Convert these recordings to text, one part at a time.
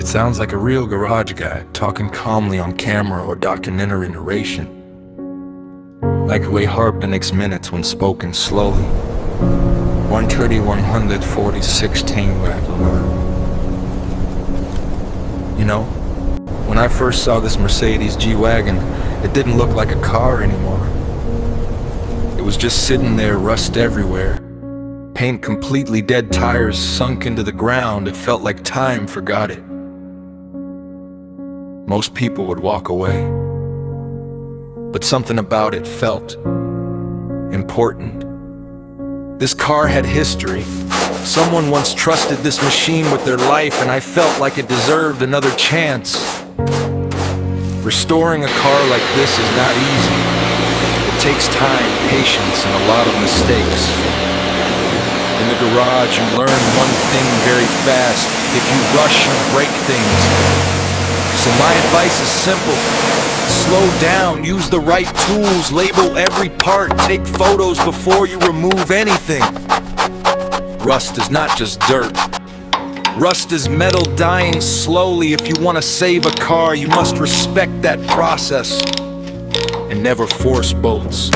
Sounds like a real garage guy talking calmly on camera or documentary narration. Like the way Harpenick's minutes when spoken slowly. 130, 140, 16 rifle. You know, when I first saw this Mercedes G-Wagon, it didn't look like a car anymore. It was just sitting there, rust everywhere. Paint completely dead, tires sunk into the ground. It felt like time forgot it. Most people would walk away. But something about it felt important. This car had history. Someone once trusted this machine with their life, and I felt like it deserved another chance. Restoring a car like this is not easy. It takes time, patience, and a lot of mistakes. In the garage, you learn one thing very fast. If you rush, you break things. So my advice is simple. Slow down, use the right tools, label every part, take photos before you remove anything. Rust is not just dirt. Rust is metal dying slowly. If you want to save a car, you must respect that process and never force bolts.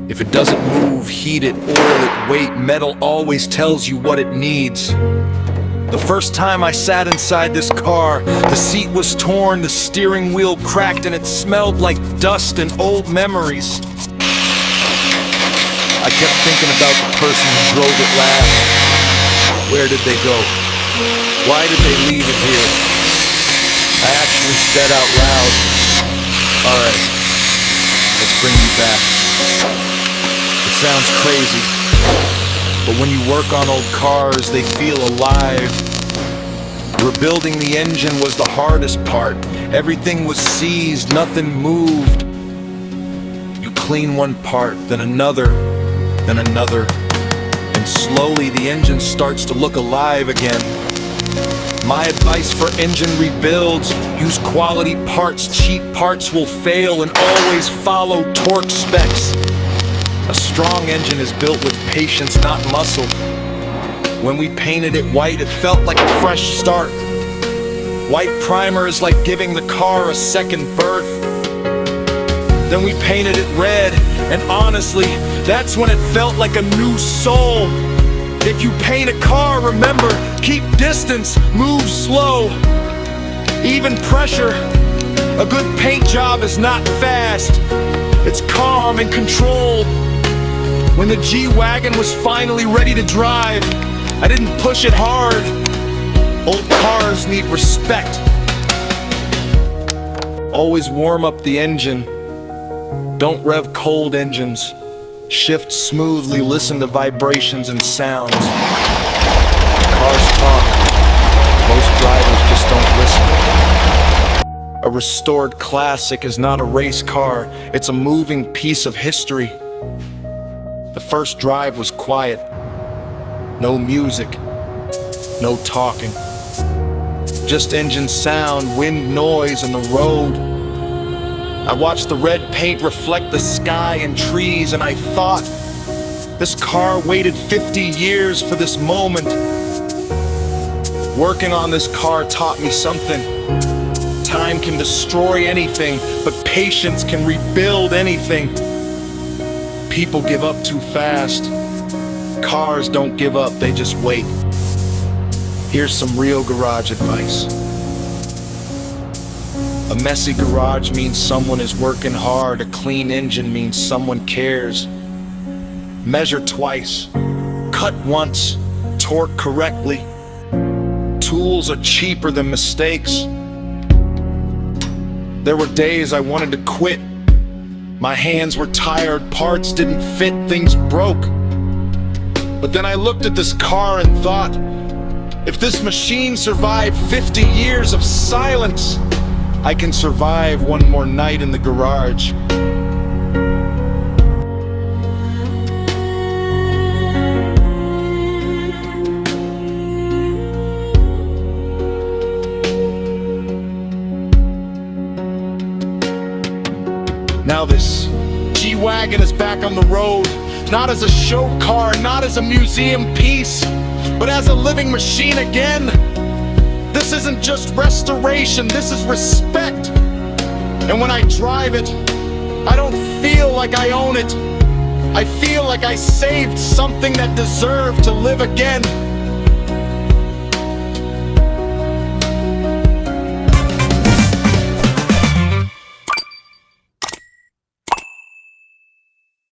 If it doesn't move, heat it, oil it, wait. Metal always tells you what it needs. The first time I sat inside this car, the seat was torn, the steering wheel cracked, and it smelled like dust and old memories. I kept thinking about the person who drove it last. Where did they go? Why did they leave it here? I actually said out loud, "Alright, let's bring you back." It sounds crazy, but when you work on old cars, they feel alive. Rebuilding the engine was the hardest part. Everything was seized, nothing moved. You clean one part, then another, and slowly the engine starts to look alive again. My advice for engine rebuilds: use quality parts. Cheap parts will fail, and always follow torque specs. A strong engine is built with patience, not muscle. When we painted it white, it felt like a fresh start. White primer is like giving the car a second birth. Then we painted it red, and honestly, that's when it felt like a new soul. If you paint a car, remember, keep distance, move slow. Even pressure. A good paint job is not fast. It's calm and controlled. When the G-Wagon was finally ready to drive, I didn't push it hard. Old cars need respect. Always warm up the engine. Don't rev cold engines. Shift smoothly, listen to vibrations and sounds. Cars talk. Most drivers just don't listen. A restored classic is not a race car. It's a moving piece of history. The first drive was quiet. No music. No talking. Just engine sound, wind noise, and the road. I watched the red paint reflect the sky and trees, and I thought, this car waited 50 years for this moment. Working on this car taught me something. Time can destroy anything, but patience can rebuild anything. People give up too fast. Cars don't give up, they just wait. Here's some real garage advice. A messy garage means someone is working hard. A clean engine means someone cares. Measure twice, cut once, torque correctly. Tools are cheaper than mistakes. There were days I wanted to quit. My hands were tired, parts didn't fit, things broke. But then I looked at this car and thought, if this machine survived 50 years of silence, I can survive one more night in the garage. Now this G-Wagon is back on the road, not as a show car, not as a museum piece, but as a living machine again. This This isn't just restoration, this is respect. And when I drive it, I don't feel like I own it. I feel like I saved something that deserved to live again.